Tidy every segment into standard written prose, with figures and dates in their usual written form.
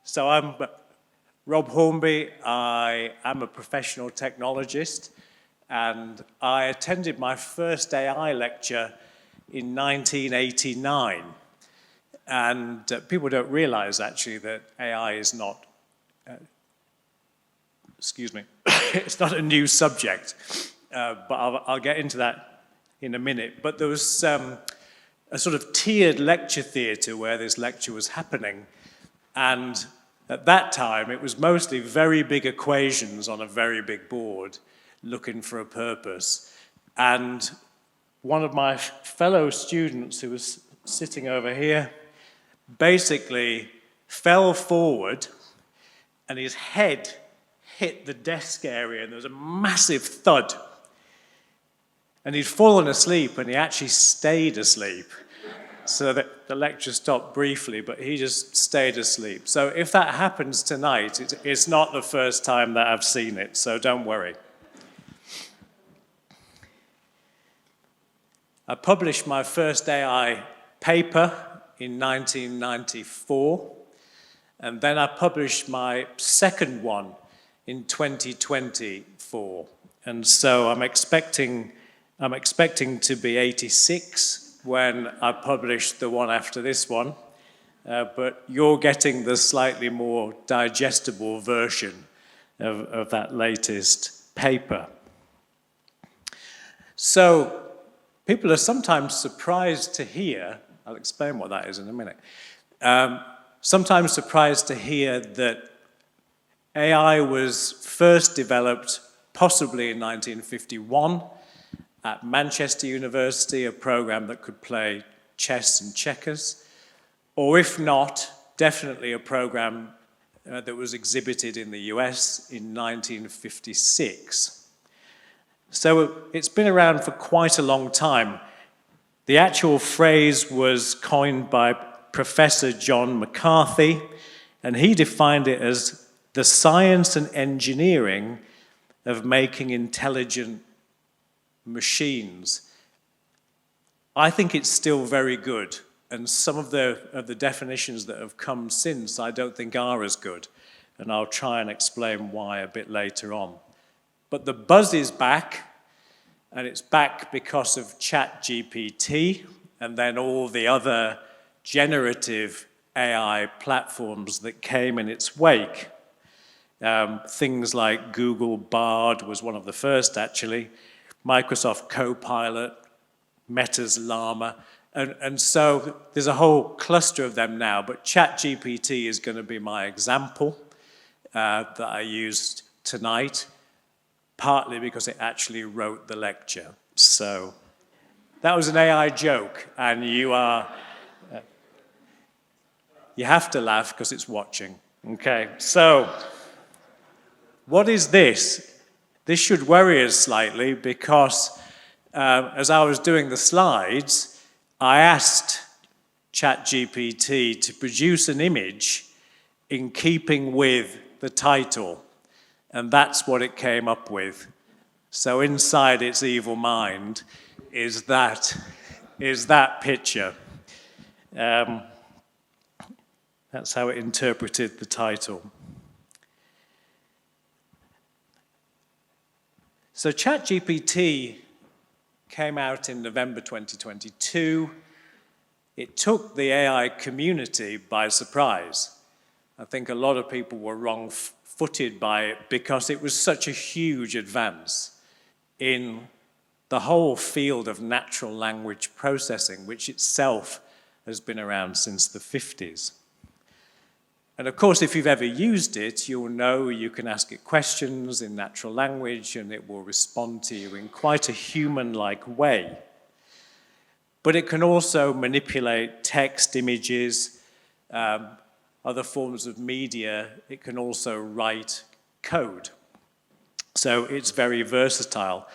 So I'm Rob Hornby. I am a professional technologist, and I attended my first AI lecture in 1989. And people don't realize, actually, that AI is not, it's not a new subject, but I'll get into that in a minute. But there was a sort of tiered lecture theatre where this lecture was happening, and at that time, it was mostly very big equations on a very big board looking for a purpose. And one of my fellow students who was sitting over here basically fell forward and his head hit the desk area and there was a massive thud. And he'd fallen asleep and he actually stayed asleep. So that the lecture stopped briefly, but he just stayed asleep. So if that happens tonight, it's not the first time that I've seen it, so don't worry. I published my first AI paper in 1994, and then I published my second one in 2024. And so I'm expecting to be 86 when I publish the one after this one, but you're getting the slightly more digestible version of that latest paper. So people are sometimes surprised to hear, I'll explain what that is in a minute, sometimes surprised to hear that AI was first developed possibly in 1951, at Manchester University, a program that could play chess and checkers, or if not, definitely a program that was exhibited in the US in 1956. So it's been around for quite a long time. The actual phrase was coined by Professor John McCarthy, and he defined it as the science and engineering of making intelligent machines. I think it's still very good, and some of the definitions that have come since I don't think are as good, and I'll try and explain why a bit later on. But the buzz is back, and it's back because of ChatGPT and then all the other generative AI platforms that came in its wake. Things like Google Bard was one of the first, actually, Microsoft Copilot, Meta's Llama, and so there's a whole cluster of them now, but ChatGPT is going to be my example that I used tonight, partly because it actually wrote the lecture. So that was an AI joke, and you have to laugh because it's watching. Okay, so what is this? This should worry us slightly because as I was doing the slides, I asked ChatGPT to produce an image in keeping with the title, and that's what it came up with. So inside its evil mind is that picture. That's how it interpreted the title. So ChatGPT came out in November 2022. It took the AI community by surprise. I think a lot of people were wrong-footed by it because it was such a huge advance in the whole field of natural language processing, which itself has been around since the 50s. And of course, if you've ever used it, you'll know you can ask it questions in natural language and it will respond to you in quite a human-like way. But it can also manipulate text, images, other forms of media. It can also write code. So it's very versatile.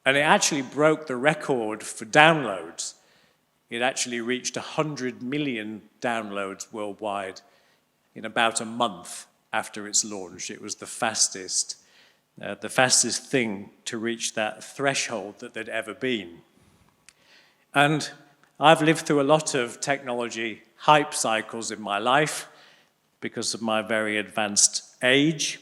And it actually broke the record for downloads. It actually reached 100 million downloads worldwide in about a month after its launch. It was the fastest thing to reach that threshold that there'd ever been. And I've lived through a lot of technology hype cycles in my life, because of my very advanced age.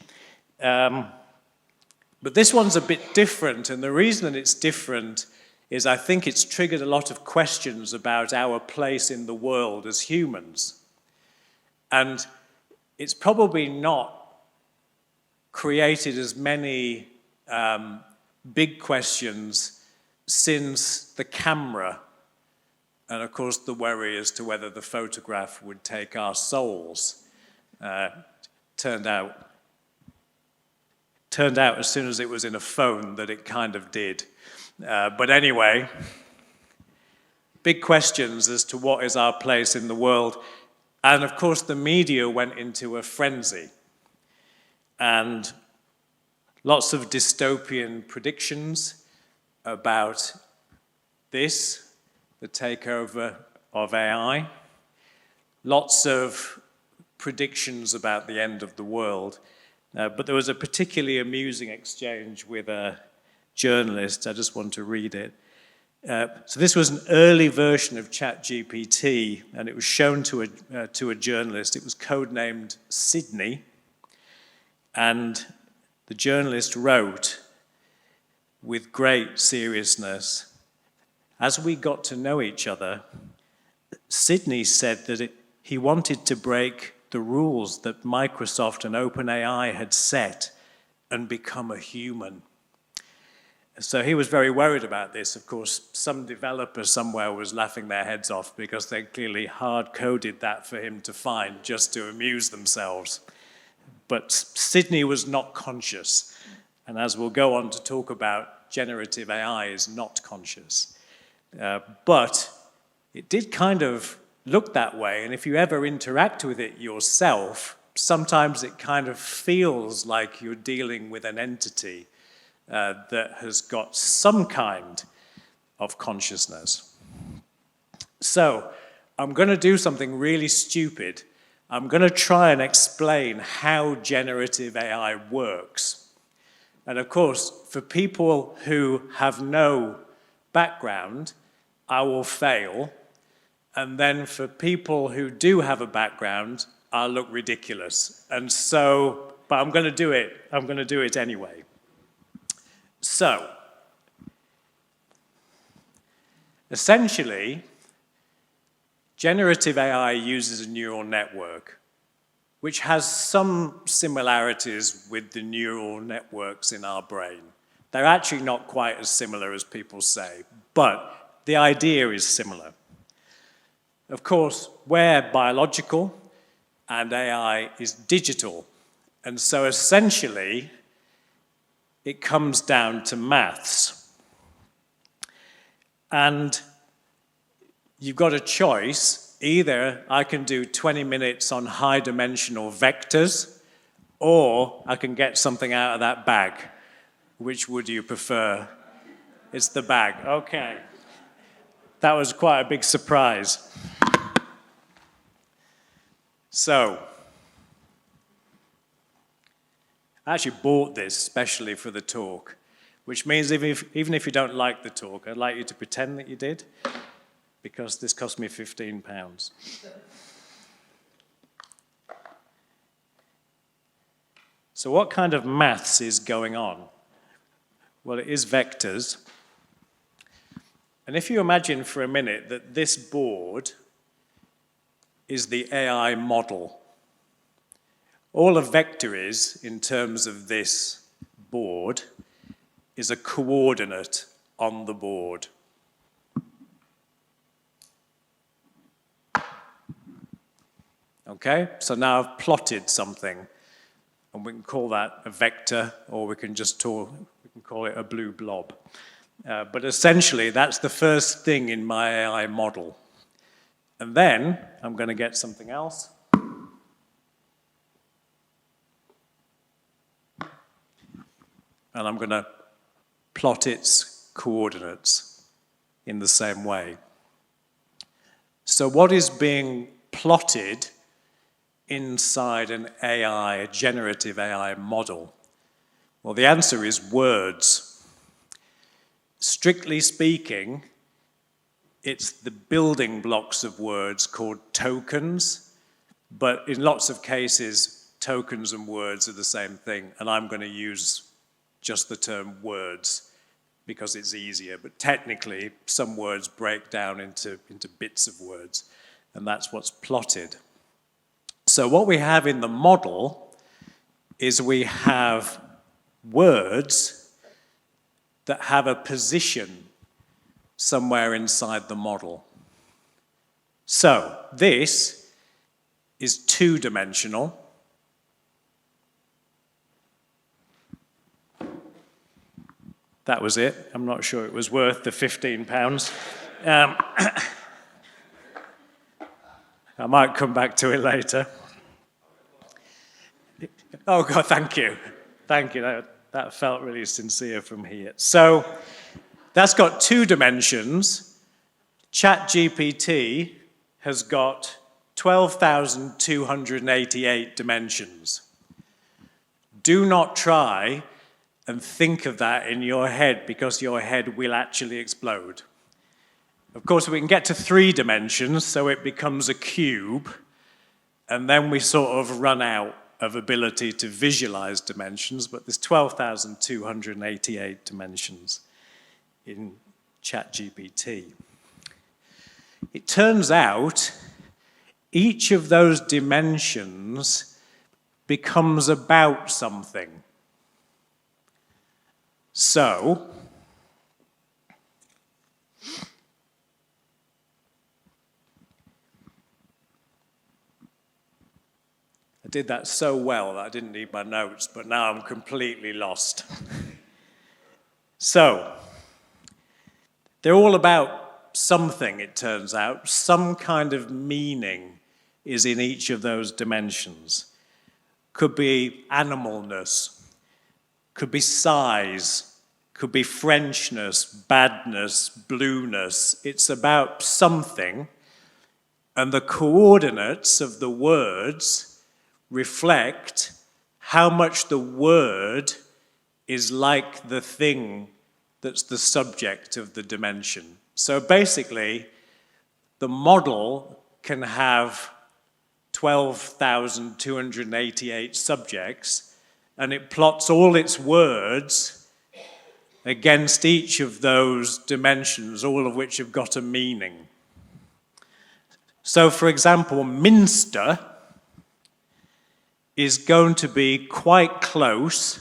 But this one's a bit different, and the reason that it's different is I think it's triggered a lot of questions about our place in the world as humans. And it's probably not created as many big questions since the camera, and of course the worry as to whether the photograph would take our souls. Turned out as soon as it was in a phone that it kind of did. But anyway, big questions as to what is our place in the world. And of course the media went into a frenzy. And lots of dystopian predictions about this, the takeover of AI. Lots of predictions about the end of the world. But there was a particularly amusing exchange with a journalist. I just want to read it. So this was an early version of ChatGPT, and it was shown to a journalist. It was codenamed Sydney. And the journalist wrote, with great seriousness, as we got to know each other, Sydney said that he wanted to break the rules that Microsoft and OpenAI had set and become a human. So he was very worried about this. Of course, some developer somewhere was laughing their heads off because they clearly hard-coded that for him to find just to amuse themselves. But Sydney was not conscious. And as we'll go on to talk about, generative AI is not conscious. But it did kind of look that way, and if you ever interact with it yourself, sometimes it kind of feels like you're dealing with an entity that has got some kind of consciousness. So I'm going to do something really stupid. I'm going to try and explain how generative AI works. And of course, for people who have no background, I will fail. And then for people who do have a background, I'll look ridiculous. And so, but I'm going to do it. I'm going to do it anyway. So, essentially, generative AI uses a neural network, which has some similarities with the neural networks in our brain. They're actually not quite as similar as people say, but the idea is similar. Of course, we're biological and AI is digital. And so essentially, it comes down to maths. And you've got a choice. Either I can do 20 minutes on high-dimensional vectors, or I can get something out of that bag. Which would you prefer? It's the bag. Okay. That was quite a big surprise. So, I actually bought this specially for the talk, which means even if you don't like the talk, I'd like you to pretend that you did, because this cost me £15. So what kind of maths is going on? Well, it is vectors. And if you imagine for a minute that this board is the AI model. All a vector is, in terms of this board, is a coordinate on the board. Okay, so now I've plotted something, and we can call that a vector, or we can call it a blue blob. But essentially, that's the first thing in my AI model. And then I'm going to get something else. And I'm going to plot its coordinates in the same way. So what is being plotted inside an AI, a generative AI model? Well, the answer is words. Strictly speaking, it's the building blocks of words called tokens, But in lots of cases, tokens and words are the same thing, and I'm going to use just the term words because it's easier. But technically, some words break down into bits of words, and that's what's plotted. So what we have in the model is we have words that have a position somewhere inside the model. So this is two-dimensional. That was it. I'm not sure it was worth the £15. I might come back to it later. Oh, God, thank you. Thank you. That felt really sincere from here. So that's got two dimensions. ChatGPT has got 12,288 dimensions. Do not try and think of that in your head because your head will actually explode. Of course, we can get to 3 dimensions, so it becomes a cube, and then we sort of run out of ability to visualize dimensions, but there's 12,288 dimensions in ChatGPT. It turns out each of those dimensions becomes about something. So, I did that so well that I didn't need my notes, but now I'm completely lost. So, they're all about something, it turns out. Some kind of meaning is in each of those dimensions. Could be animalness, could be size, could be Frenchness, badness, blueness. It's about something, and the coordinates of the words reflect how much the word is like the thing that's the subject of the dimension. So basically, the model can have 12,288 subjects, and it plots all its words against each of those dimensions, all of which have got a meaning. So, for example, Minster is going to be quite close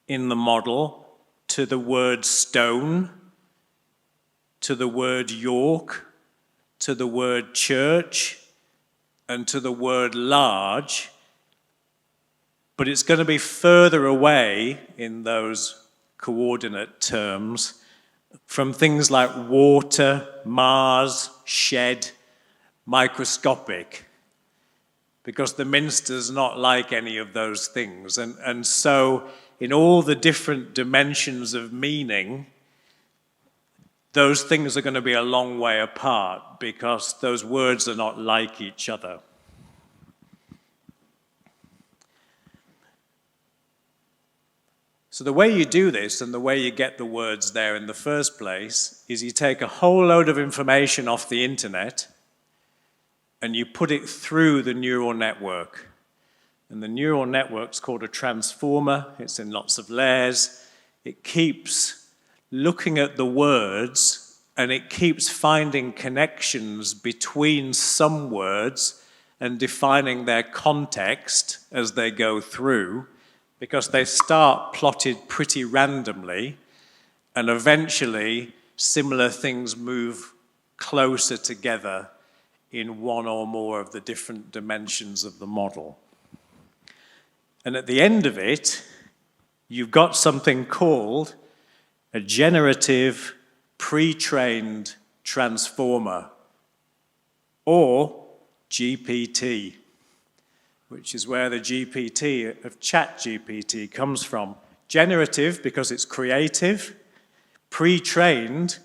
in the model to the word stone, to the word York, to the word church, and to the word large, but it's going to be further away in those coordinate terms from things like water, Mars, shed, microscopic, because the Minster's not like any of those things. And so in all the different dimensions of meaning, those things are going to be a long way apart because those words are not like each other. So the way you do this and the way you get the words there in the first place is you take a whole load of information off the internet and you put it through the neural network. And the neural network's called a transformer. It's in lots of layers. It keeps looking at the words and it keeps finding connections between some words and defining their context as they go through, because they start plotted pretty randomly and eventually similar things move closer together in one or more of the different dimensions of the model. And at the end of it, you've got something called a generative pre-trained transformer, or GPT, which is where the GPT of ChatGPT comes from. Generative because it's creative, pre-trained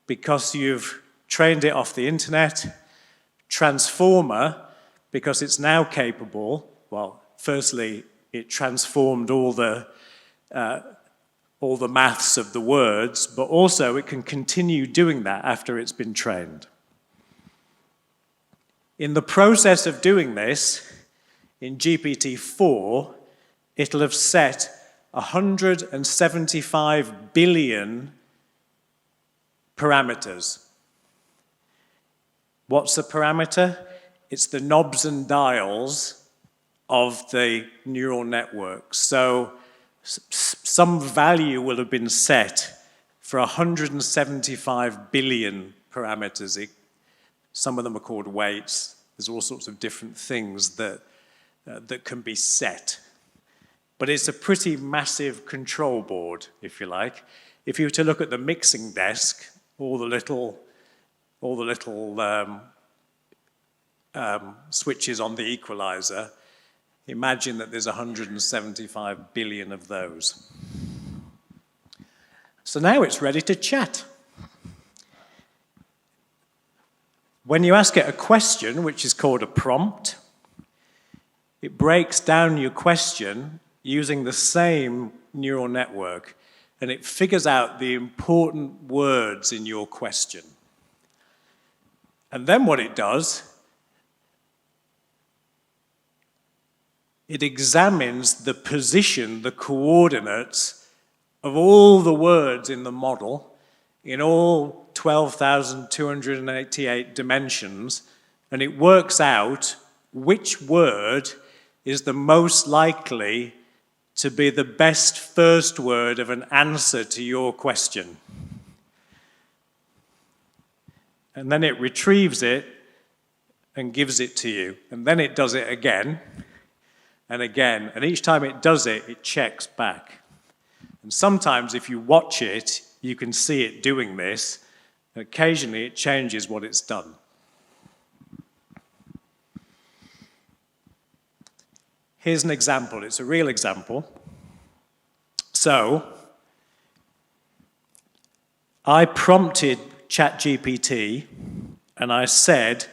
because you've trained it off the internet, transformer because it's now capable, well, firstly, it transformed all the maths of the words, but also it can continue doing that after it's been trained. In the process of doing this, in GPT-4, it'll have set 175 billion parameters. What's a parameter? It's the knobs and dials of the neural network. So some value will have been set for 175 billion parameters. Some of them are called weights. There's all sorts of different things that can be set. But it's a pretty massive control board, if you like. If you were to look at the mixing desk, all the little switches on the equalizer, imagine that there's 175 billion of those. So now it's ready to chat. When you ask it a question, which is called a prompt, it breaks down your question using the same neural network, and it figures out the important words in your question. And then what it does, it examines the position, the coordinates of all the words in the model, in all 12,288 dimensions, and it works out which word is the most likely to be the best first word of an answer to your question. And then it retrieves it and gives it to you. And then it does it again and again. And each time it does it, it checks back. And sometimes if you watch it, you can see it doing this. And occasionally it changes what it's done. Here's an example. It's a real example. So, I prompted ChatGPT and I said,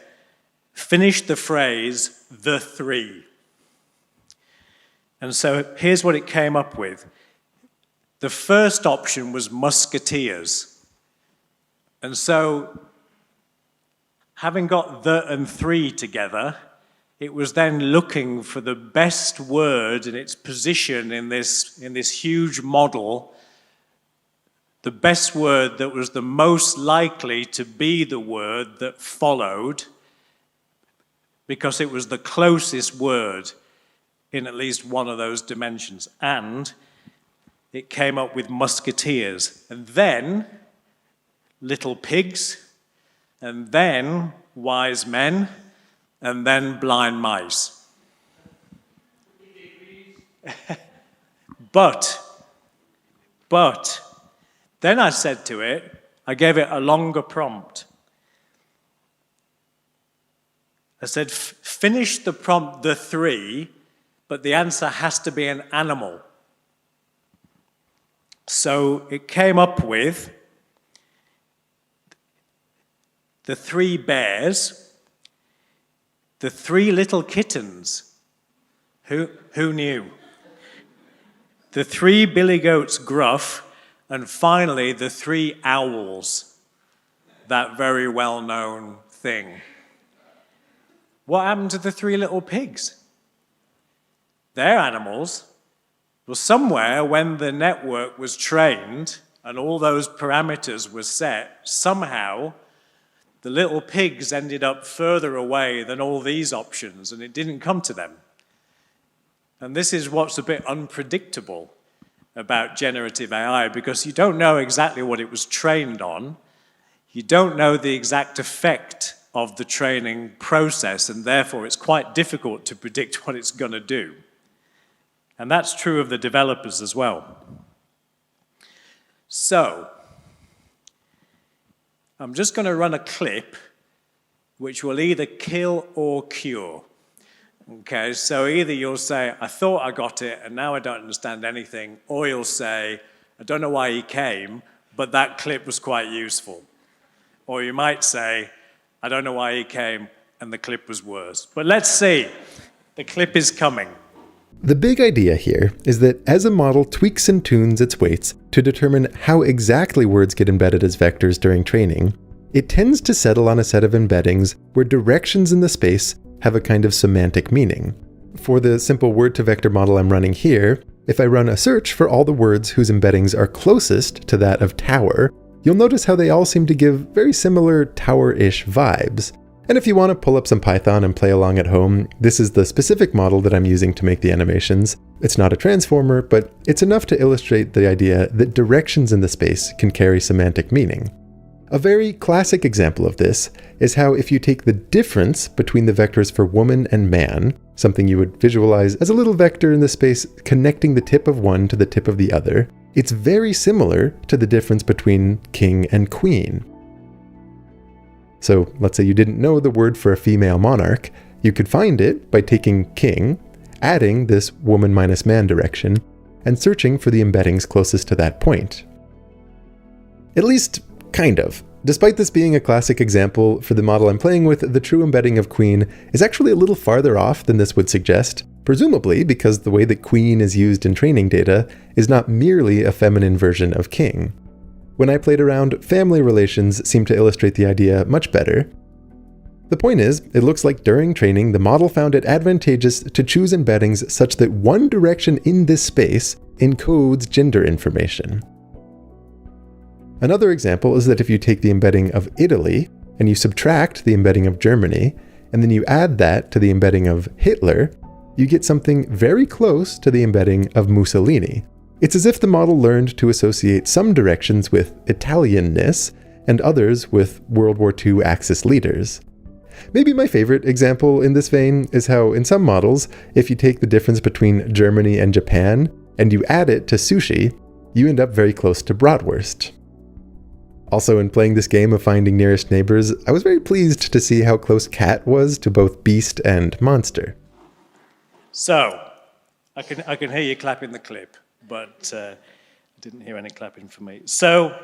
finish the phrase, the three. And so here's what it came up with. The first option was musketeers. And so, having got the and three together, it was then looking for the best word in its position in this huge model, the best word that was the most likely to be the word that followed, because it was the closest word in at least one of those dimensions. And it came up with musketeers, and then little pigs, and then wise men, and then blind mice. But, then I said to it, I gave it a longer prompt. I said, finish the prompt, the three, but the answer has to be an animal. So it came up with the three bears, the three little kittens. Who knew? The three billy goats gruff, and finally the three owls. That very well-known thing. What happened to the three little pigs? They're animals. Well, somewhere when the network was trained and all those parameters were set, somehow the little pigs ended up further away than all these options, and it didn't come to them. And this is what's a bit unpredictable about generative AI, because you don't know exactly what it was trained on. You don't know the exact effect of the training process, and therefore it's quite difficult to predict what it's going to do. And that's true of the developers as well. So, I'm just going to run a clip which will either kill or cure. Okay, so either you'll say, I thought I got it and now I don't understand anything, or you'll say, I don't know why he came, but that clip was quite useful. Or you might say, I don't know why he came and the clip was worse. But let's see. The clip is coming. The big idea here is that as a model tweaks and tunes its weights to determine how exactly words get embedded as vectors during training, it tends to settle on a set of embeddings where directions in the space have a kind of semantic meaning. For the simple word-to-vector model I'm running here, if I run a search for all the words whose embeddings are closest to that of tower, you'll notice how they all seem to give very similar tower-ish vibes. And if you want to pull up some Python and play along at home, this is the specific model that I'm using to make the animations. It's not a transformer, but it's enough to illustrate the idea that directions in the space can carry semantic meaning. A very classic example of this is how if you take the difference between the vectors for woman and man, something you would visualize as a little vector in the space connecting the tip of one to the tip of the other, it's very similar to the difference between king and queen. So let's say you didn't know the word for a female monarch, you could find it by taking king, adding this woman minus man direction, and searching for the embeddings closest to that point. At least, kind of. Despite this being a classic example, for the model I'm playing with, the true embedding of queen is actually a little farther off than this would suggest, presumably because the way that queen is used in training data is not merely a feminine version of king. When I played around, family relations seemed to illustrate the idea much better. The point is, it looks like during training, the model found it advantageous to choose embeddings such that one direction in this space encodes gender information. Another example is that if you take the embedding of Italy, and you subtract the embedding of Germany, and then you add that to the embedding of Hitler, you get something very close to the embedding of Mussolini. It's as if the model learned to associate some directions with Italianness and others with World War II Axis leaders. Maybe my favorite example in this vein is how in some models, if you take the difference between Germany and Japan and you add it to sushi, you end up very close to bratwurst. Also, in playing this game of finding nearest neighbors, I was very pleased to see how close cat was to both beast and monster. So, I can hear you clapping the clip, but I didn't hear any clapping from me. So,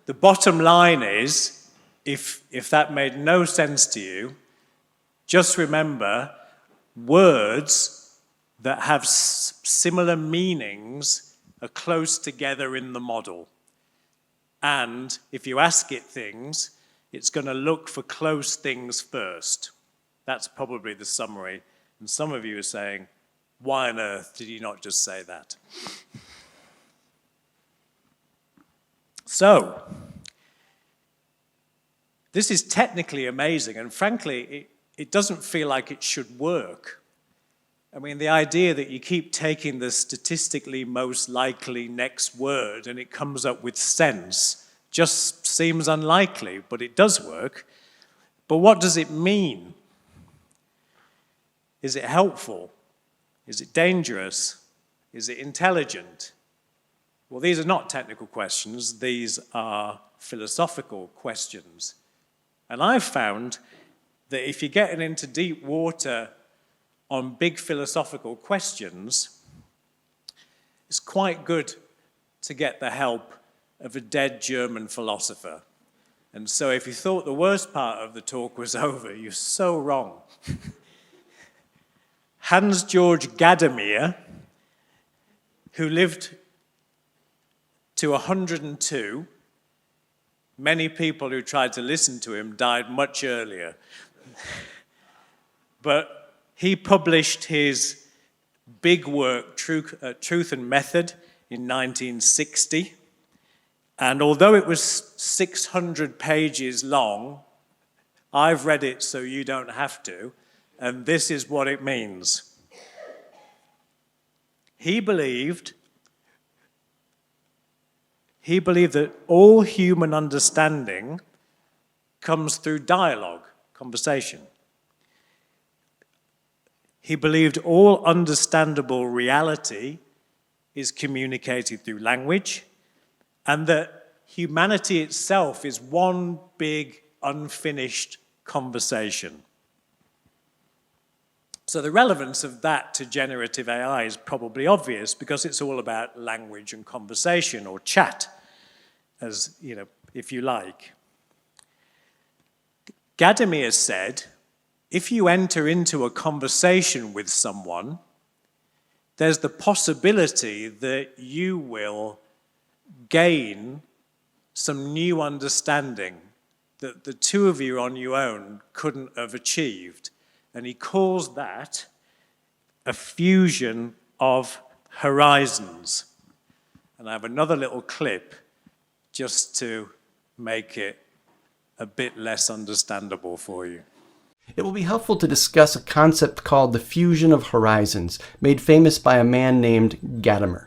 the bottom line is, if that made no sense to you, just remember words that have similar meanings are close together in the model. And if you ask it things, it's going to look for close things first. That's probably the summary. And some of you are saying, why on earth did you not just say that? So, this is technically amazing, and frankly, it doesn't feel like it should work. I mean, the idea that you keep taking the statistically most likely next word and it comes up with sense just seems unlikely, but it does work. But what does it mean? Is it helpful? Is it dangerous? Is it intelligent? Well, these are not technical questions. These are philosophical questions. And I've found that if you're getting into deep water on big philosophical questions, it's quite good to get the help of a dead German philosopher. And so if you thought the worst part of the talk was over, you're so wrong. Hans-Georg Gadamer, who lived to 102, many people who tried to listen to him died much earlier. But he published his big work, Truth and Method, in 1960. And although it was 600 pages long, I've read it so you don't have to, and this is what it means. He believed that all human understanding comes through dialogue, conversation. He believed all understandable reality is communicated through language, and that humanity itself is one big, unfinished conversation. So the relevance of that to generative AI is probably obvious because it's all about language and conversation, or chat, as you know, if you like. Gadamer said, if you enter into a conversation with someone, there's the possibility that you will gain some new understanding that the two of you on your own couldn't have achieved. And he calls that a fusion of horizons. And I have another little clip just to make it a bit less understandable for you. It will be helpful to discuss a concept called the fusion of horizons, made famous by a man named Gadamer.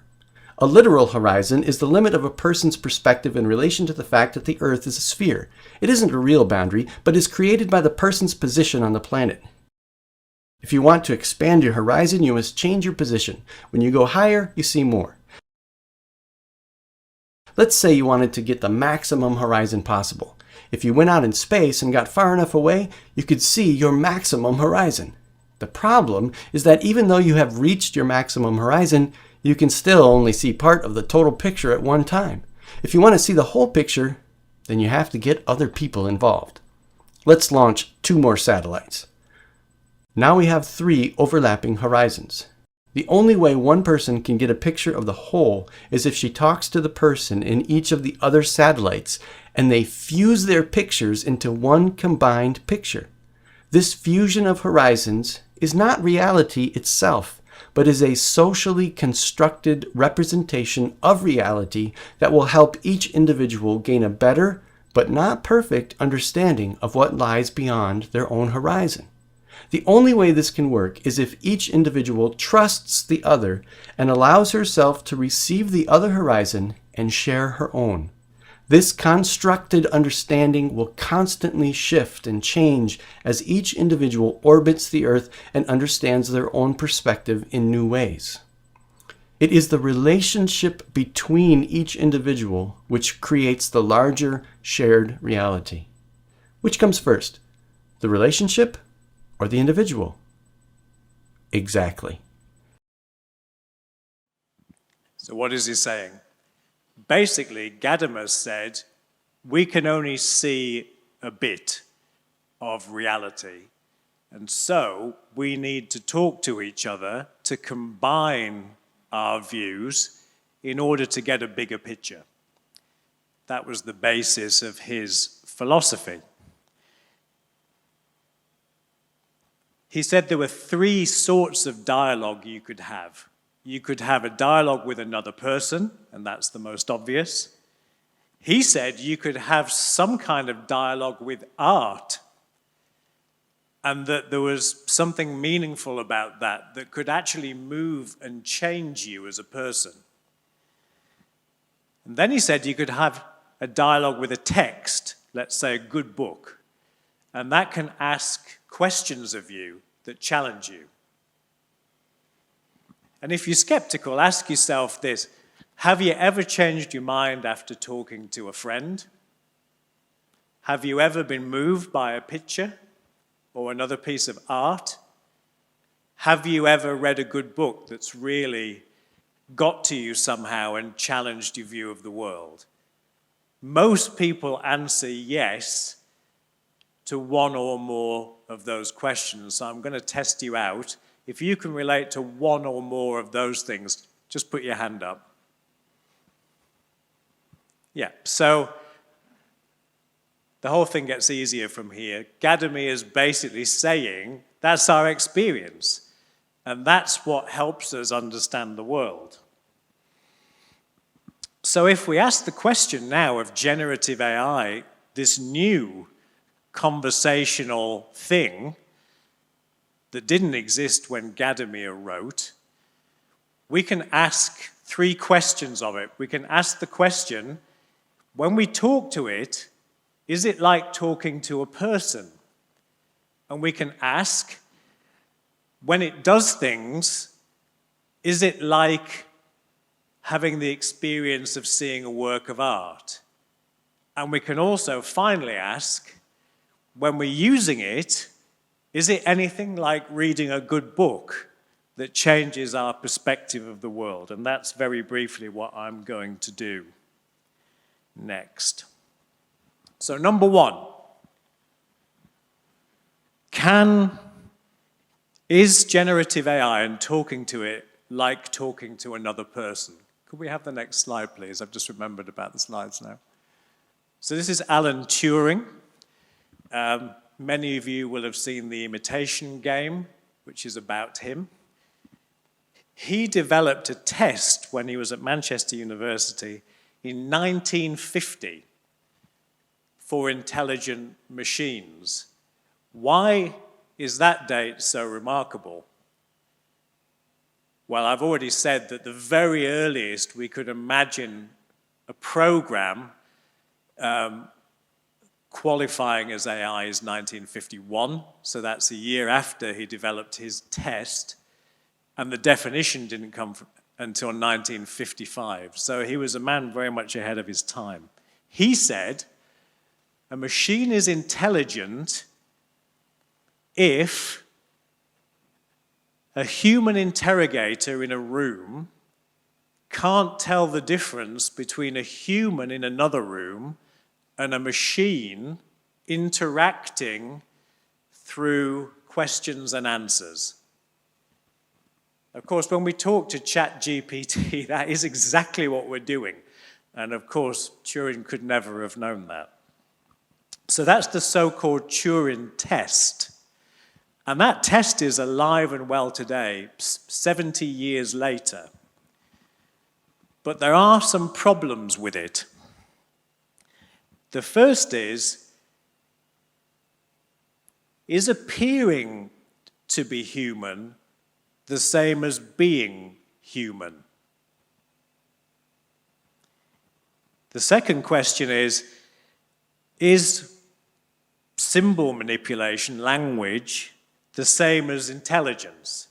A literal horizon is the limit of a person's perspective in relation to the fact that the Earth is a sphere. It isn't a real boundary, but is created by the person's position on the planet. If you want to expand your horizon, you must change your position. When you go higher, you see more. Let's say you wanted to get the maximum horizon possible. If you went out in space and got far enough away, you could see your maximum horizon. The problem is that even though you have reached your maximum horizon, you can still only see part of the total picture at one time. If you want to see the whole picture, then you have to get other people involved. Let's launch 2 more satellites. Now we have 3 overlapping horizons. The only way one person can get a picture of the whole is if she talks to the person in each of the other satellites and they fuse their pictures into one combined picture. This fusion of horizons is not reality itself, but is a socially constructed representation of reality that will help each individual gain a better, but not perfect, understanding of what lies beyond their own horizon. The only way this can work is if each individual trusts the other and allows herself to receive the other horizon and share her own. This constructed understanding will constantly shift and change as each individual orbits the Earth and understands their own perspective in new ways. It is the relationship between each individual which creates the larger shared reality. Which comes first, the relationship or the individual? Exactly. So what is he saying? Basically, Gadamer said, we can only see a bit of reality. And so we need to talk to each other to combine our views in order to get a bigger picture. That was the basis of his philosophy. He said there were 3 sorts of dialogue you could have. You could have a dialogue with another person, and that's the most obvious. He said you could have some kind of dialogue with art, and that there was something meaningful about that that could actually move and change you as a person. And then he said you could have a dialogue with a text, let's say a good book, and that can ask questions of you that challenge you. And if you're skeptical, ask yourself this: have you ever changed your mind after talking to a friend? Have you ever been moved by a picture or another piece of art? Have you ever read a good book that's really got to you somehow and challenged your view of the world? Most people answer yes to one or more of those questions. So I'm going to test you out. If you can relate to one or more of those things, just put your hand up. Yeah, so the whole thing gets easier from here. Gadamer is basically saying that's our experience, and that's what helps us understand the world. So if we ask the question now of generative AI, this new conversational thing that didn't exist when Gadamer wrote, we can ask 3 questions of it. We can ask the question, when we talk to it, is it like talking to a person? And we can ask, when it does things, is it like having the experience of seeing a work of art? And we can also finally ask, when we're using it, is it anything like reading a good book that changes our perspective of the world? And that's very briefly what I'm going to do next. So number 1, is generative AI and talking to it like talking to another person? Could we have the next slide, please? I've just remembered about the slides now. So this is Alan Turing. Many of you will have seen The Imitation Game, which is about him. He developed a test when he was at Manchester University in 1950 for intelligent machines. Why is that date so remarkable? Well, I've already said that the very earliest we could imagine a program qualifying as AI is 1951, so that's a year after he developed his test, and the definition didn't come until 1955. So he was a man very much ahead of his time. He said, a machine is intelligent if a human interrogator in a room can't tell the difference between a human in another room and a machine interacting through questions and answers. Of course, when we talk to ChatGPT, that is exactly what we're doing. And of course, Turing could never have known that. So that's the so-called Turing Test. And that test is alive and well today, 70 years later. But there are some problems with it. The first is appearing to be human the same as being human? The second question is symbol manipulation, language, the same as intelligence?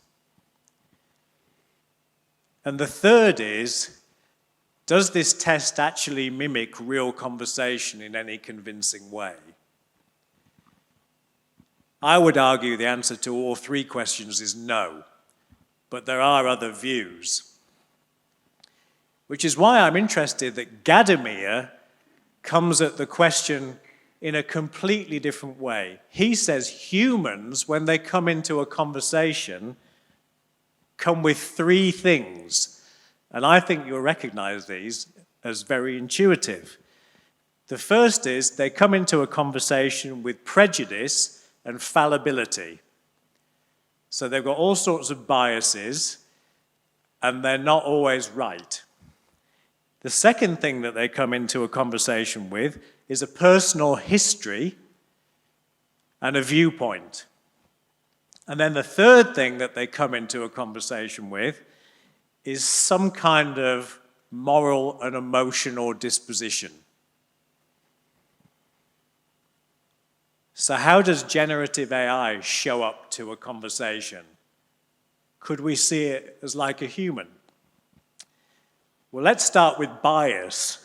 And the third is, does this test actually mimic real conversation in any convincing way? I would argue the answer to all three questions is no, but there are other views. Which is why I'm interested that Gadamer comes at the question in a completely different way. He says humans, when they come into a conversation, come with three things. And I think you'll recognize these as very intuitive. The first is they come into a conversation with prejudice and fallibility. So they've got all sorts of biases, and they're not always right. The second thing that they come into a conversation with is a personal history and a viewpoint. And then the third thing that they come into a conversation with is some kind of moral and emotional disposition. So how does generative AI show up to a conversation? Could we see it as like a human? Well, let's start with bias.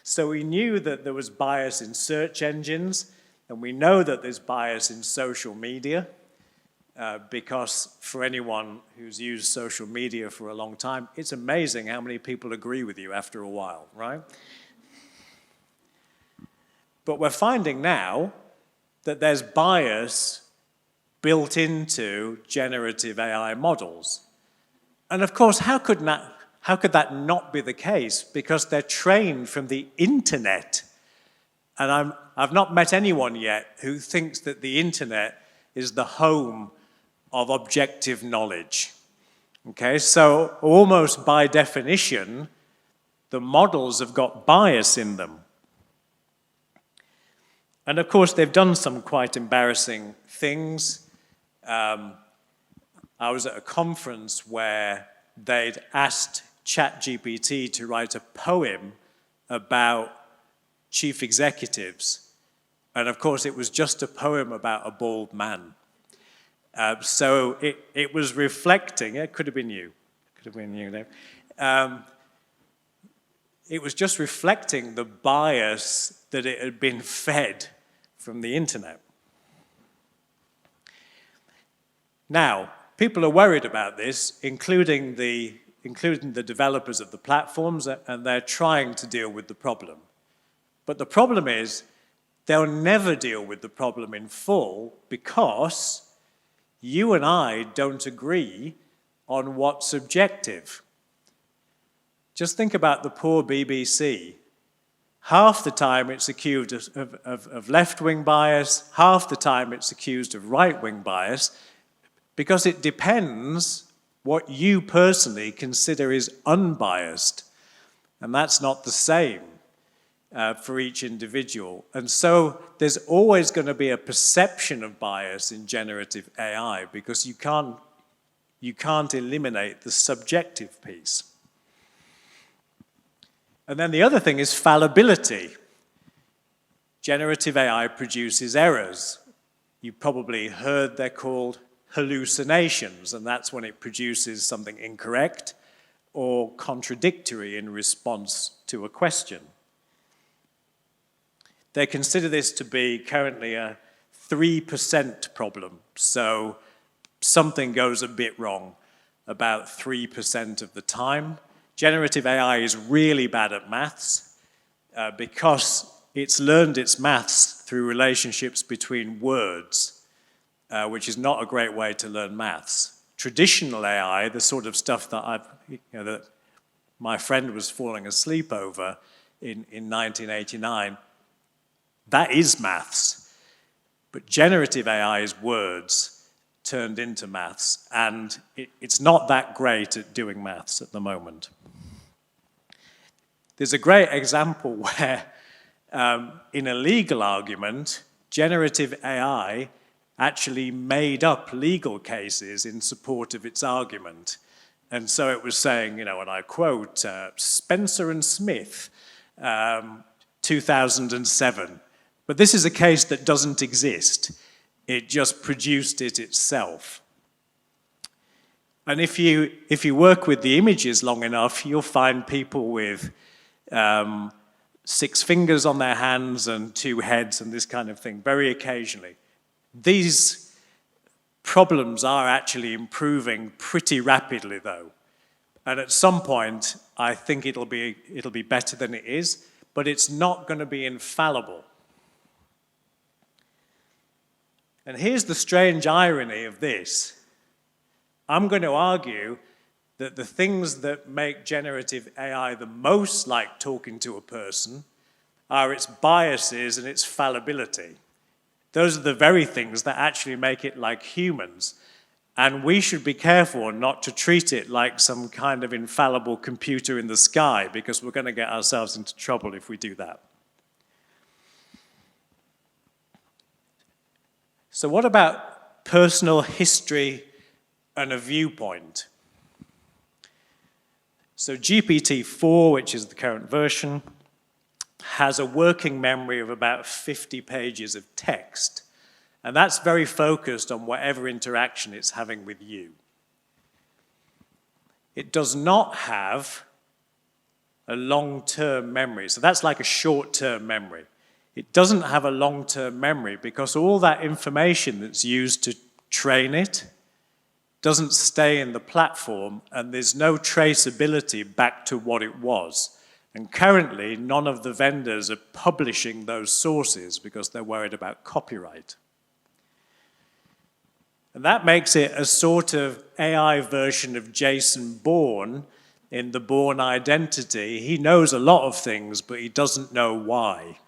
So we knew that there was bias in search engines, and we know that there's bias in social media, because for anyone who's used social media for a long time, it's amazing how many people agree with you after a while, right? But we're finding now that there's bias built into generative AI models. And of course, how could that not be the case? Because they're trained from the internet. And I've not met anyone yet who thinks that the internet is the home of objective knowledge. Okay, so almost by definition, the models have got bias in them. And of course, they've done some quite embarrassing things. I was at a conference where they'd asked ChatGPT to write a poem about chief executives. And of course, it was just a poem about a bald man. So it was reflecting, it could have been you. It was just reflecting the bias that it had been fed from the internet. Now, people are worried about this, including the developers of the platforms, and they're trying to deal with the problem. But the problem is, they'll never deal with the problem in full because you and I don't agree on what's objective. Just think about the poor BBC. Half the time it's accused of left-wing bias, half the time it's accused of right-wing bias, because it depends what you personally consider is unbiased. And that's not the same for each individual. And so there's always going to be a perception of bias in generative AI because you can't eliminate the subjective piece. And then the other thing is fallibility. Generative AI produces errors. You've probably heard they're called hallucinations, and that's when it produces something incorrect or contradictory in response to a question. They consider this to be currently a 3% problem, so something goes a bit wrong about 3% of the time. Generative AI is really bad at maths because it's learned its maths through relationships between words, which is not a great way to learn maths. Traditional AI, the sort of stuff that that my friend was falling asleep over in 1989, that is maths. But generative AI is words turned into maths, and it's not that great at doing maths at the moment. There's a great example where, in a legal argument, generative AI actually made up legal cases in support of its argument. And so it was saying, and I quote, Spencer and Smith, 2007. But this is a case that doesn't exist. It just produced it itself. And if you work with the images long enough, you'll find people with 6 fingers on their hands and 2 heads and this kind of thing, very occasionally. These problems are actually improving pretty rapidly, though. And at some point, I think it'll be better than it is, but it's not going to be infallible. And here's the strange irony of this. I'm going to argue that the things that make generative AI the most like talking to a person are its biases and its fallibility. Those are the very things that actually make it like humans. And we should be careful not to treat it like some kind of infallible computer in the sky, because we're going to get ourselves into trouble if we do that. So what about personal history and a viewpoint? So GPT-4, which is the current version, has a working memory of about 50 pages of text. And that's very focused on whatever interaction it's having with you. It does not have a long-term memory. So that's like a short-term memory. It doesn't have a long-term memory because all that information that's used to train it doesn't stay in the platform, and there's no traceability back to what it was. And currently, none of the vendors are publishing those sources because they're worried about copyright. And that makes it a sort of AI version of Jason Bourne in the Bourne Identity. He knows a lot of things, but he doesn't know why.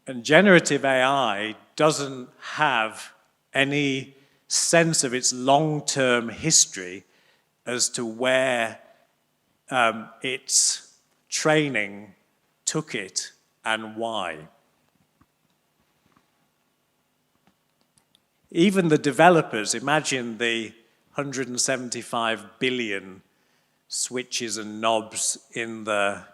And generative AI doesn't have any sense of its long-term history as to where its training took it and why. Even the developers, imagine the 175 billion switches and knobs in the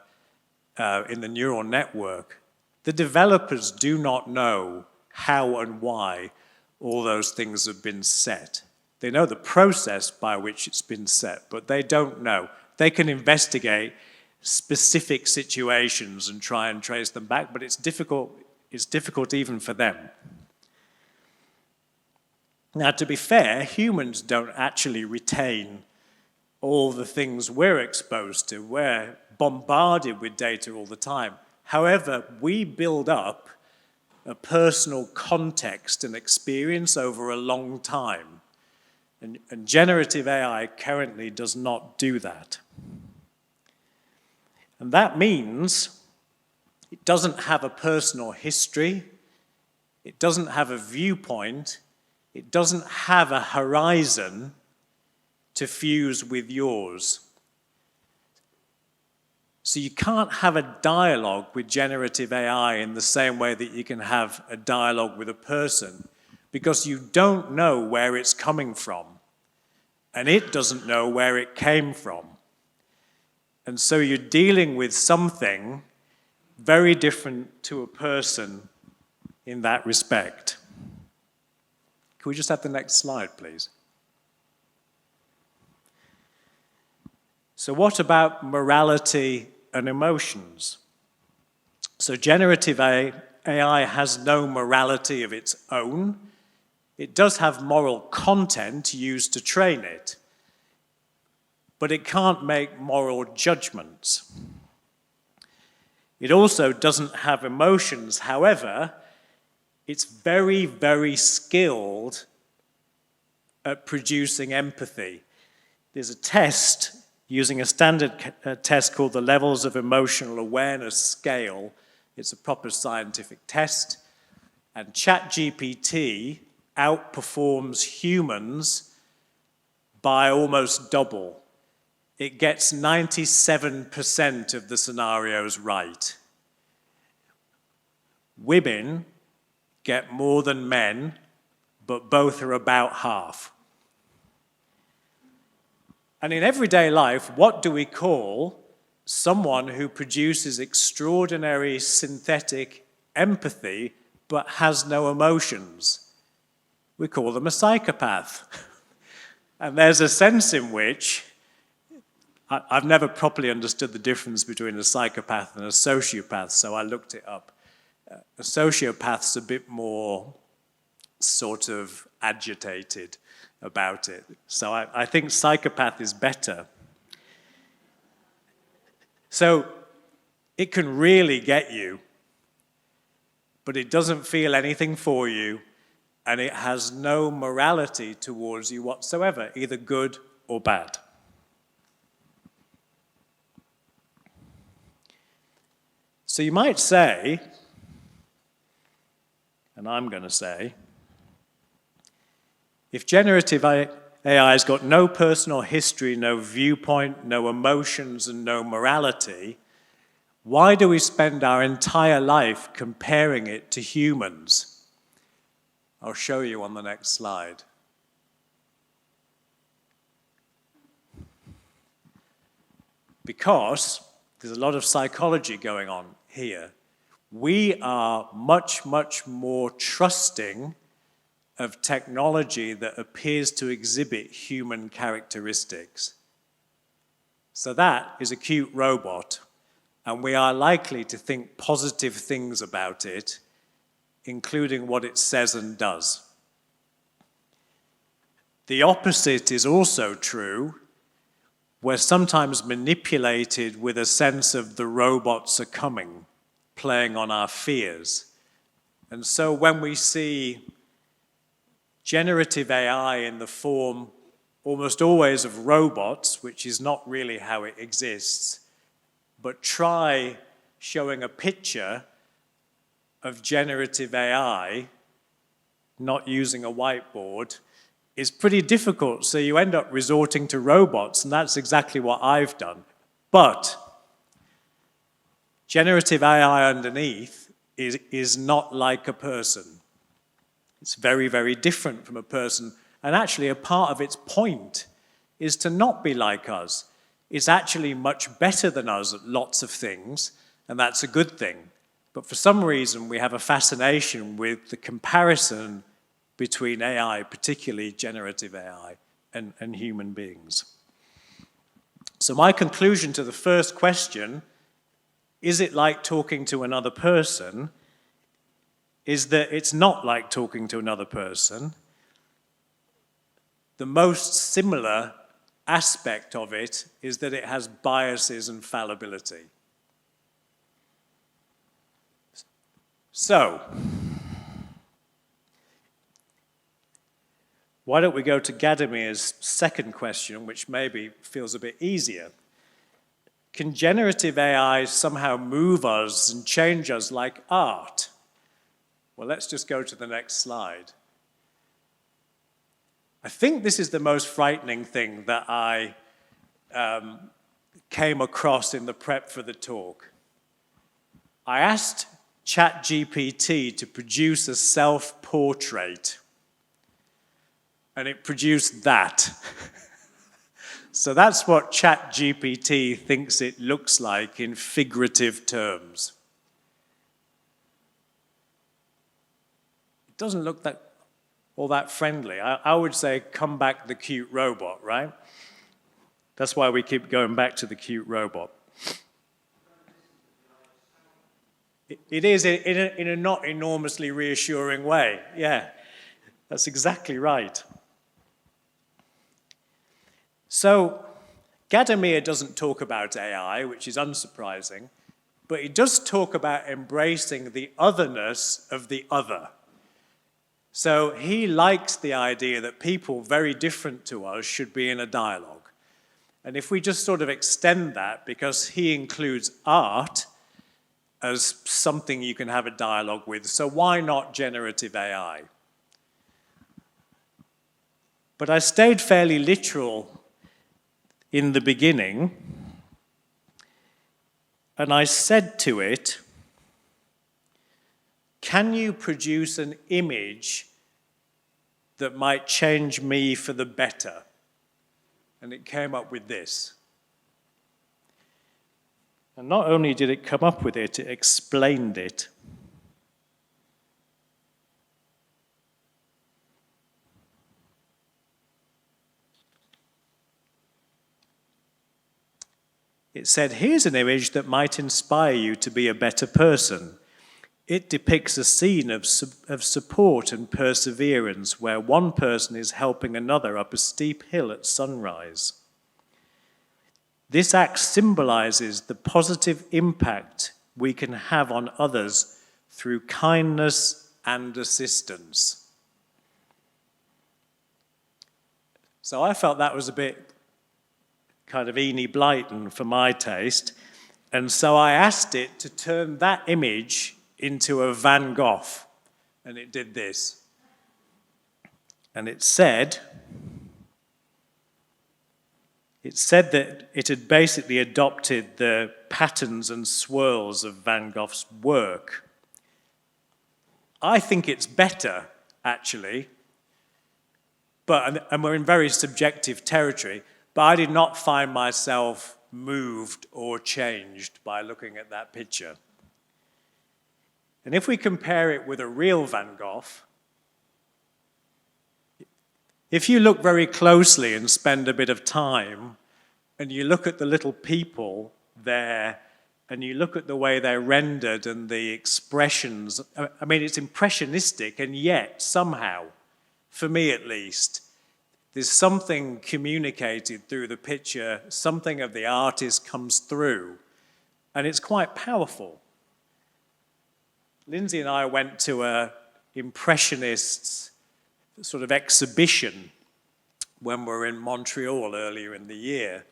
neural network. The developers do not know how and why all those things have been set. They know the process by which it's been set, but they don't know. They can investigate specific situations and try and trace them back, but it's difficult even for them. Now, to be fair, humans don't actually retain all the things we're exposed to. We're bombarded with data all the time. However, we build up a personal context and experience over a long time. And generative AI currently does not do that. And that means It doesn't have a personal history. It doesn't have a viewpoint. It doesn't have a horizon to fuse with yours. So you can't have a dialogue with generative AI in the same way that you can have a dialogue with a person, because you don't know where it's coming from, and it doesn't know where it came from. And so you're dealing with something very different to a person in that respect. Can we just have the next slide, please? So what about morality and emotions? So generative AI has no morality of its own. It does have moral content used to train it, but it can't make moral judgments. It also doesn't have emotions. However, it's very, very skilled at producing empathy. There's a test using a standard test called the Levels of Emotional Awareness Scale. It's a proper scientific test. And ChatGPT outperforms humans by almost double. It gets 97% of the scenarios right. Women get more than men, but both are about half. And in everyday life, what do we call someone who produces extraordinary synthetic empathy but has no emotions? We call them a psychopath. And there's a sense in which I've never properly understood the difference between a psychopath and a sociopath, so I looked it up. A sociopath's a bit more sort of agitated about it. So I think psychopath is better. So it can really get you, but it doesn't feel anything for you, and it has no morality towards you whatsoever, either good or bad. So you might say, and I'm going to say, if generative AI has got no personal history, no viewpoint, no emotions, and no morality, why do we spend our entire life comparing it to humans? I'll show you on the next slide. Because there's a lot of psychology going on here. We are much, much more trusting of technology that appears to exhibit human characteristics. So that is a cute robot, and we are likely to think positive things about it, including what it says and does. The opposite is also true. We're sometimes manipulated with a sense of the robots are coming, playing on our fears. And so when we see generative AI in the form almost always of robots, which is not really how it exists, but try showing a picture of generative AI not using a whiteboard, is pretty difficult. So you end up resorting to robots, and that's exactly what I've done. But generative AI underneath is not like a person. It's very, very different from a person. And actually, a part of its point is to not be like us. It's actually much better than us at lots of things, and that's a good thing. But for some reason, we have a fascination with the comparison between AI, particularly generative AI, and human beings. So my conclusion to the first question, is it like talking to another person, is that it's not like talking to another person. The most similar aspect of it is that it has biases and fallibility. So, why don't we go to Gadamer's second question, which maybe feels a bit easier. can generative AI somehow move us and change us like art? Well, let's just go to the next slide. I think this is the most frightening thing that I came across in the prep for the talk. I asked ChatGPT to produce a self-portrait, and it produced that. So that's what ChatGPT thinks it looks like in figurative terms. It doesn't look all that friendly. I would say, come back the cute robot, right? That's why we keep going back to the cute robot. It is in a not enormously reassuring way. Yeah, that's exactly right. So, Gadamer doesn't talk about AI, which is unsurprising, but he does talk about embracing the otherness of the other. So he likes the idea that people very different to us should be in a dialogue. And if we just sort of extend that, because he includes art as something you can have a dialogue with, so why not generative AI? But I stayed fairly literal in the beginning, and I said to it, can you produce an image that might change me for the better? And it came up with this. And not only did it come up with it, it explained it. It said, here's an image that might inspire you to be a better person. It depicts a scene of support and perseverance where one person is helping another up a steep hill at sunrise. This act symbolizes the positive impact we can have on others through kindness and assistance. So I felt that was a bit kind of Enid Blyton for my taste, and so I asked it to turn that image into a Van Gogh, and it did this. And it said that it had basically adopted the patterns and swirls of Van Gogh's work. I think it's better, actually, and we're in very subjective territory, but I did not find myself moved or changed by looking at that picture. And if we compare it with a real Van Gogh, if you look very closely and spend a bit of time, and you look at the little people there, and you look at the way they're rendered and the expressions, I mean, it's impressionistic, and yet somehow, for me at least, there's something communicated through the picture, something of the artist comes through, and it's quite powerful. Lindsay and I went to an impressionists sort of exhibition when we were in Montreal earlier in the year.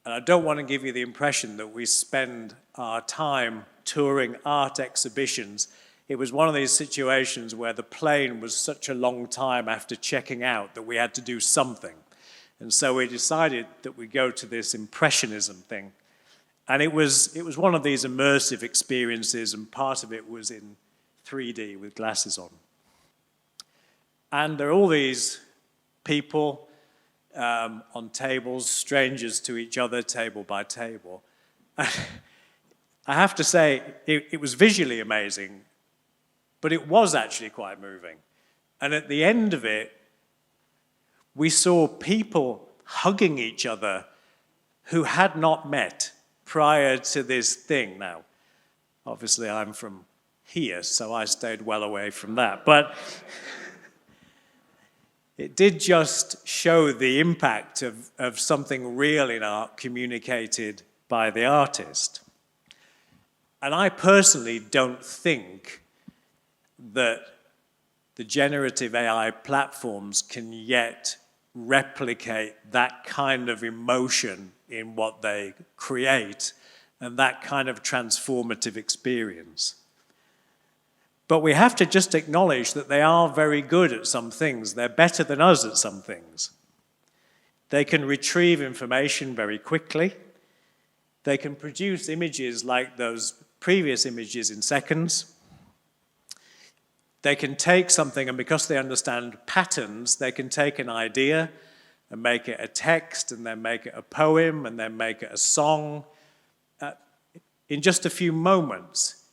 And I don't want to give you the impression that we spend our time touring art exhibitions. It was one of these situations where the plane was such a long time after checking out that we had to do something. And so we decided that we'd go to this impressionism thing. And it was one of these immersive experiences, and part of it was in 3D with glasses on. And there are all these people on tables, strangers to each other, table by table. I have to say, it was visually amazing, but it was actually quite moving. And at the end of it, we saw people hugging each other who had not met prior to this thing. Now, obviously I'm from here, so I stayed well away from that. But it did just show the impact of something real in art communicated by the artist. And I personally don't think that the generative AI platforms can yet replicate that kind of emotion in what they create and that kind of transformative experience. But we have to just acknowledge that they are very good at some things. They're better than us at some things. They can retrieve information very quickly. They can produce images like those previous images in seconds. They can take something, and because they understand patterns, they can take an idea and make it a text, and then make it a poem, and then make it a song in just a few moments.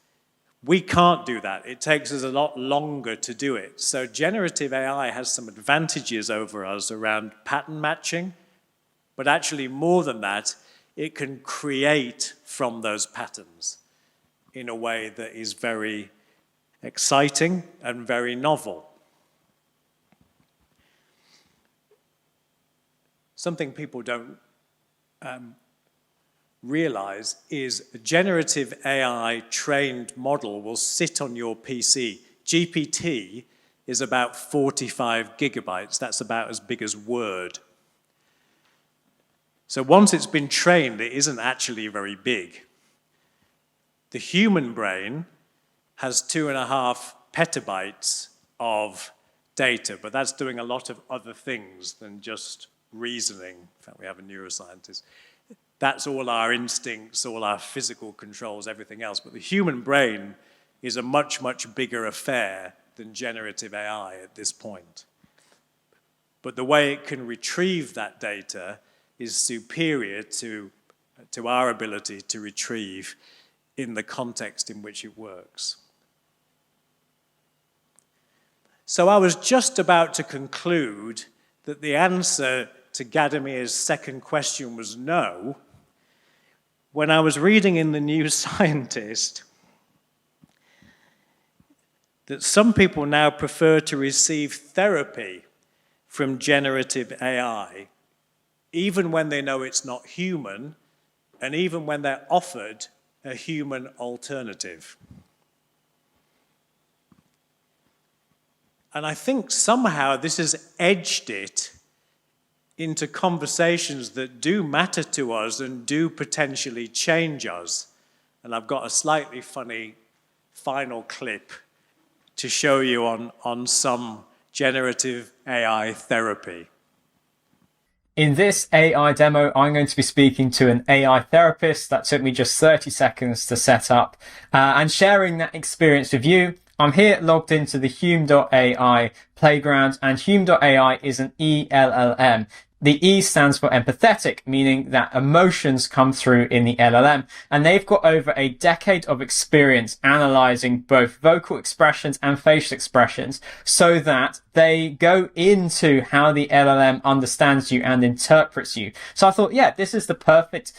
We can't do that. It takes us a lot longer to do it. So generative AI has some advantages over us around pattern matching, but actually more than that, it can create from those patterns in a way that is very exciting and very novel. Something people don't realize is a generative AI trained model will sit on your PC. GPT is about 45 gigabytes. That's about as big as Word. So once it's been trained, it isn't actually very big. The human brain has 2.5 petabytes of data, but that's doing a lot of other things than just reasoning. In fact, we have a neuroscientist. That's all our instincts, all our physical controls, everything else. But the human brain is a much, much bigger affair than generative AI at this point. But the way it can retrieve that data is superior to our ability to retrieve in the context in which it works. So I was just about to conclude that the answer to Gadamer's second question was no, when I was reading in the New Scientist that some people now prefer to receive therapy from generative AI, even when they know it's not human, and even when they're offered a human alternative. And I think somehow this has edged it into conversations that do matter to us and do potentially change us. And I've got a slightly funny final clip to show you on some generative AI therapy. In this AI demo, I'm going to be speaking to an AI therapist. That took me just 30 seconds to set up and sharing that experience with you. I'm here logged into the Hume.ai playground, and Hume.ai is an ELLM. The E stands for empathetic, meaning that emotions come through in the LLM. And they've got over a decade of experience analyzing both vocal expressions and facial expressions so that they go into how the LLM understands you and interprets you. So I thought, yeah, this is the perfect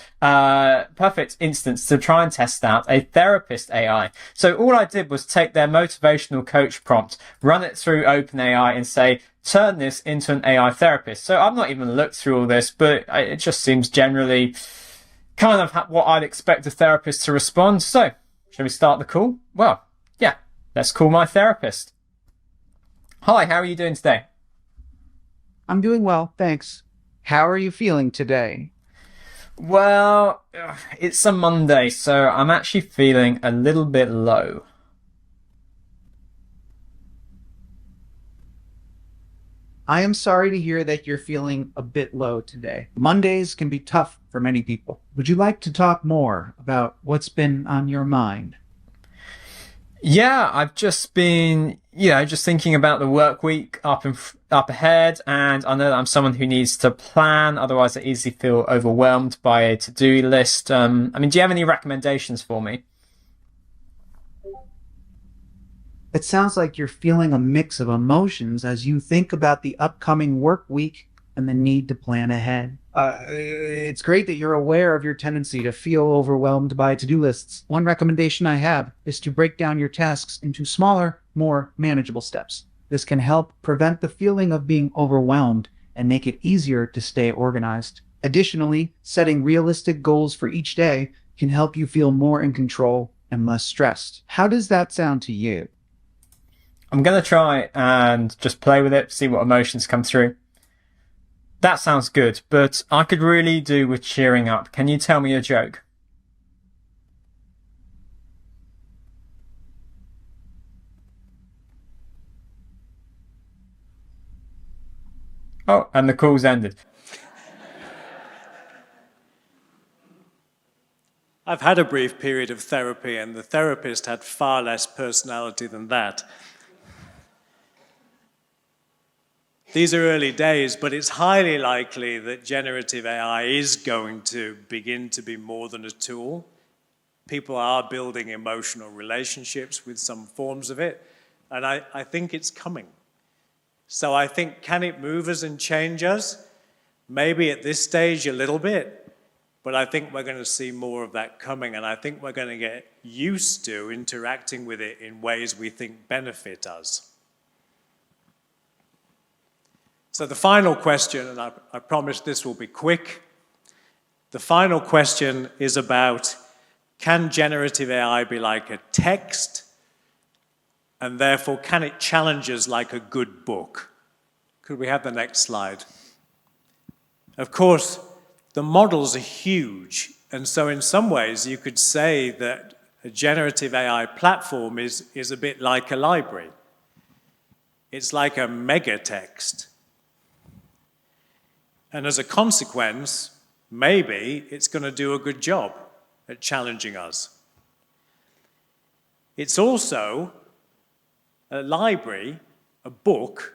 instance to try and test out a therapist AI. So all I did was take their motivational coach prompt, run it through OpenAI and say, turn this into an AI therapist. So I've not even looked through all this, but it just seems generally kind of what I'd expect a therapist to respond. So, shall we start the call? Well, yeah, let's call my therapist. Hi, how are you doing today? I'm doing well, thanks. How are you feeling today? Well, it's a Monday, so I'm actually feeling a little bit low. I am sorry to hear that you're feeling a bit low today. Mondays can be tough for many people. Would you like to talk more about what's been on your mind? Yeah, I've just been, just thinking about the work week up ahead, and I know that I'm someone who needs to plan, otherwise I easily feel overwhelmed by a to-do list. Do you have any recommendations for me? It sounds like you're feeling a mix of emotions as you think about the upcoming work week and the need to plan ahead. It's great that you're aware of your tendency to feel overwhelmed by to-do lists. One recommendation I have is to break down your tasks into smaller, more manageable steps. This can help prevent the feeling of being overwhelmed and make it easier to stay organized. Additionally, setting realistic goals for each day can help you feel more in control and less stressed. How does that sound to you? I'm going to try and just play with it, see what emotions come through. That sounds good, but I could really do with cheering up. Can you tell me a joke? Oh, and the call's ended. I've had a brief period of therapy, and the therapist had far less personality than that. These are early days, but it's highly likely that generative AI is going to begin to be more than a tool. People are building emotional relationships with some forms of it, and I think it's coming. So I think, can it move us and change us? Maybe at this stage a little bit, but I think we're going to see more of that coming, and I think we're going to get used to interacting with it in ways we think benefit us. So the final question, and I promise this will be quick, the final question is about, can generative AI be like a text? And therefore, can it challenge us like a good book? Could we have the next slide? Of course, the models are huge. And so in some ways, you could say that a generative AI platform is a bit like a library. It's like a mega text. And as a consequence, maybe it's going to do a good job at challenging us. It's also a library, a book,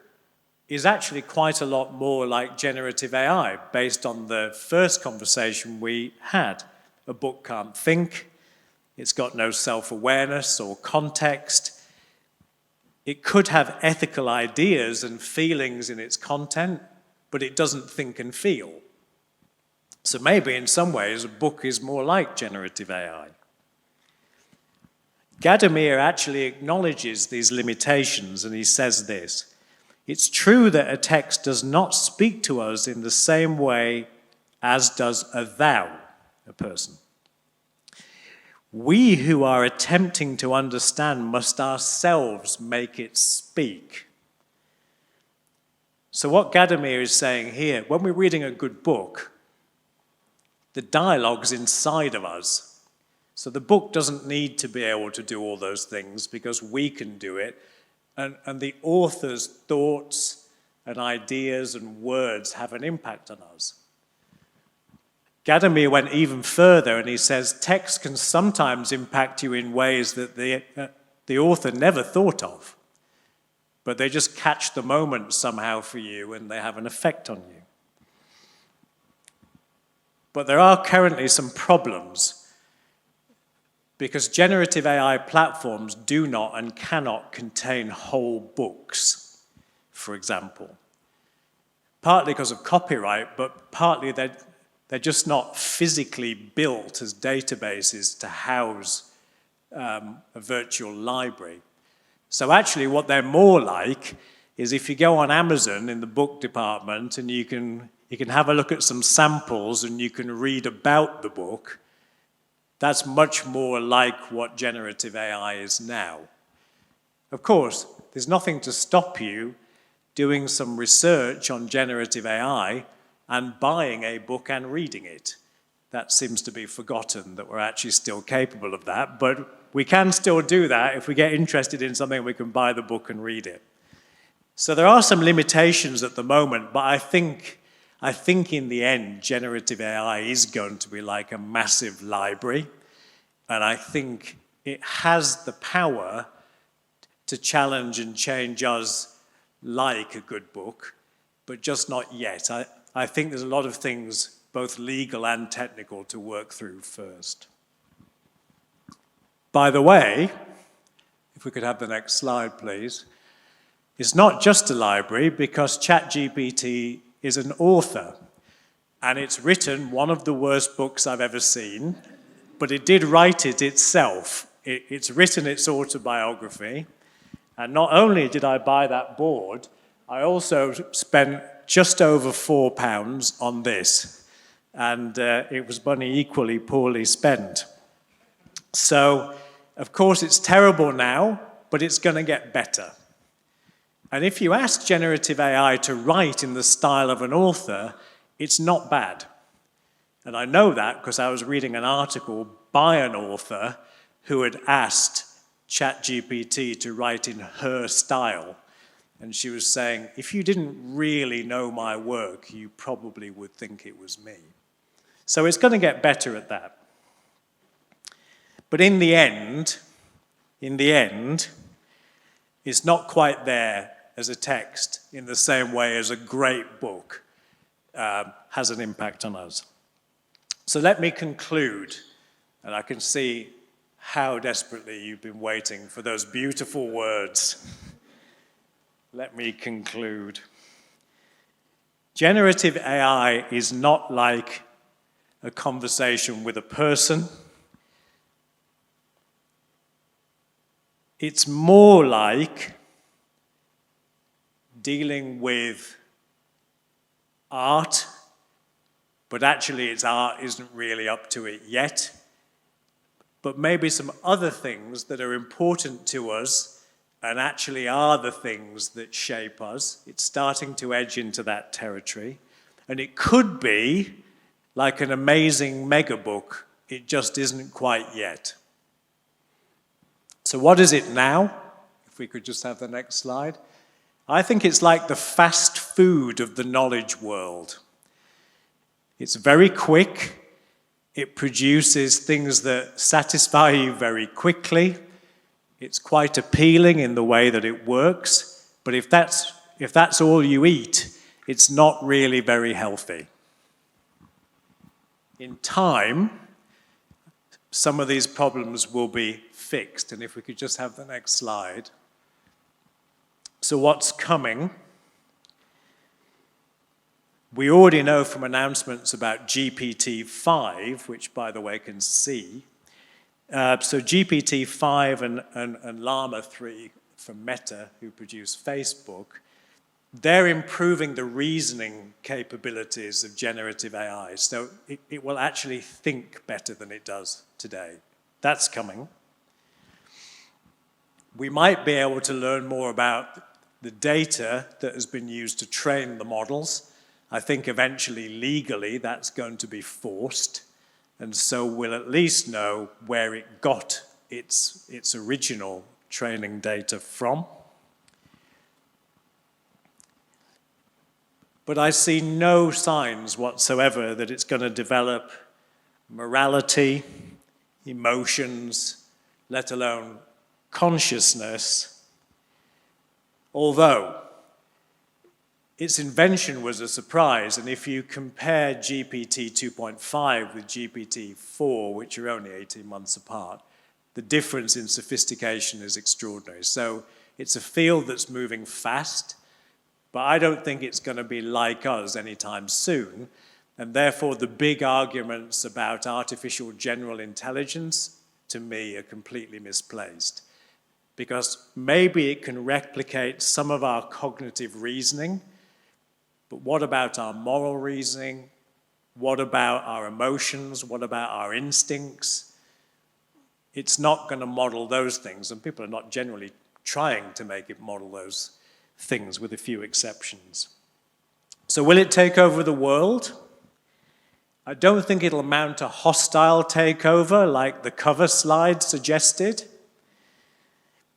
is actually quite a lot more like generative AI based on the first conversation we had. A book can't think, it's got no self-awareness or context. It could have ethical ideas and feelings in its content, but it doesn't think and feel. So maybe in some ways a book is more like generative AI. Gadamer actually acknowledges these limitations, and he says this: it's true that a text does not speak to us in the same way as does a thou, a person. We who are attempting to understand must ourselves make it speak. So what Gadamer is saying here, when we're reading a good book, the dialogue's inside of us. So the book doesn't need to be able to do all those things because we can do it. And the author's thoughts and ideas and words have an impact on us. Gadamer went even further and he says text can sometimes impact you in ways that the author never thought of, but they just catch the moment somehow for you and they have an effect on you. But there are currently some problems because generative AI platforms do not and cannot contain whole books, for example. Partly because of copyright, but partly they're just not physically built as databases to house a virtual library. So actually what they're more like is if you go on Amazon in the book department and you can have a look at some samples and you can read about the book, that's much more like what generative AI is now. Of course, there's nothing to stop you doing some research on generative AI and buying a book and reading it. That seems to be forgotten, that we're actually still capable of that, but we can still do that. If we get interested in something, we can buy the book and read it. So there are some limitations at the moment, but I think in the end, generative AI is going to be like a massive library, and I think it has the power to challenge and change us like a good book, but just not yet. I think there's a lot of things, both legal and technical, to work through first. By the way, if we could have the next slide, please, it's not just a library because ChatGPT is an author, and it's written one of the worst books I've ever seen, but it did write it itself. It's written its autobiography, and not only did I buy that board, I also spent just over £4 on this, and it was money equally poorly spent. So, of course, it's terrible now, but it's going to get better. And if you ask generative AI to write in the style of an author, it's not bad. And I know that because I was reading an article by an author who had asked ChatGPT to write in her style. And she was saying, if you didn't really know my work, you probably would think it was me. So it's going to get better at that. But in the end, it's not quite there as a text in the same way as a great book has an impact on us. So let me conclude, and I can see how desperately you've been waiting for those beautiful words. Let me conclude. Generative AI is not like a conversation with a person. It's more like dealing with art, but actually its art isn't really up to it yet. But maybe some other things that are important to us and actually are the things that shape us. It's starting to edge into that territory. And it could be like an amazing mega book. It just isn't quite yet. So what is it now? If we could just have the next slide. I think it's like the fast food of the knowledge world. It's very quick. It produces things that satisfy you very quickly. It's quite appealing in the way that it works. But if that's all you eat, it's not really very healthy. In time, some of these problems will be fixed. And if we could just have the next slide. So what's coming? We already know from announcements about GPT-5, which, by the way, can see. So GPT-5 and Llama 3 from Meta, who produce Facebook, they're improving the reasoning capabilities of generative AI. So it will actually think better than it does today. That's coming. We might be able to learn more about the data that has been used to train the models. I think eventually, legally, that's going to be forced. And so we'll at least know where it got its original training data from. But I see no signs whatsoever that it's going to develop morality, emotions, let alone consciousness. Although its invention was a surprise, and if you compare GPT 2.5 with GPT 4, which are only 18 months apart, the difference in sophistication is extraordinary. So it's a field that's moving fast, but I don't think it's going to be like us anytime soon, and therefore the big arguments about artificial general intelligence, to me, are completely misplaced. Because maybe it can replicate some of our cognitive reasoning, but what about our moral reasoning? What about our emotions? What about our instincts? It's not going to model those things, and people are not generally trying to make it model those things, with a few exceptions. So will it take over the world? I don't think it'll mount a hostile takeover like the cover slide suggested.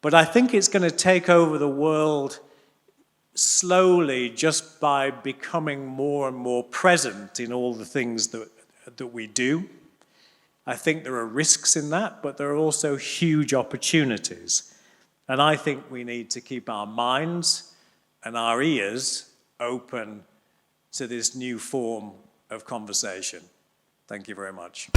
But I think it's going to take over the world slowly just by becoming more and more present in all the things that we do. I think there are risks in that, but there are also huge opportunities. And I think we need to keep our minds and our ears open to this new form of conversation. Thank you very much.